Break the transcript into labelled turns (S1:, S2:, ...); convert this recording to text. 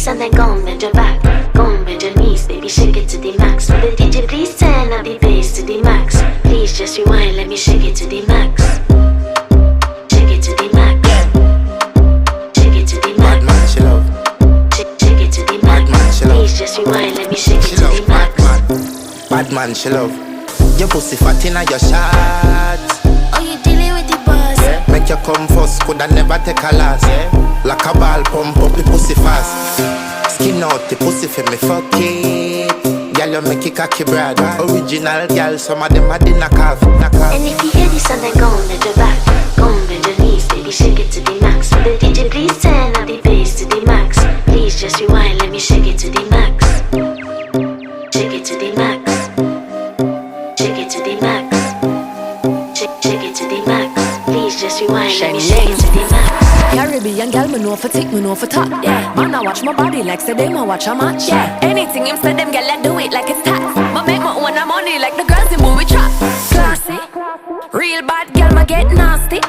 S1: this and then go and bend your back. Go and bend your knees, baby, shake it to the max. Will the DJ please turn up the bass to the max? Please just rewind, let me shake it to the max. Shake it to the max. Shake it to the max.
S2: Bad man, she love.
S1: Shake it to the max. Please just rewind, let me shake it to the max.
S2: Bad man, she love. Your pussy fat inna your shots.
S1: Oh, you dealing with the boss?
S2: Yeah. Make you come first, coulda never take a last. Yeah. Like a ball pump up the pussy fast. Skin out the pussy for me fuck it. Girl, you make it cocky brad. Original girl, some of them are the knockoff.
S1: And if you hear this and then go and bend your back. Go and bend your knees, baby, shake it to the max. Will the DJ please turn up the bass to the max? Please just rewind, let me shake it to the max. Shake it to the max. Shake it to the max. Shake it to the max. Please just rewind, let me shake it to the max.
S3: Caribbean girl, me know for tick, me know for top. Yeah, man, I watch my body like say them, I watch a match. Yeah, anything him say them, girl, I do it like it's tax. But make my own money like the girls in movie trap. Classy, real bad girl, ma get nasty.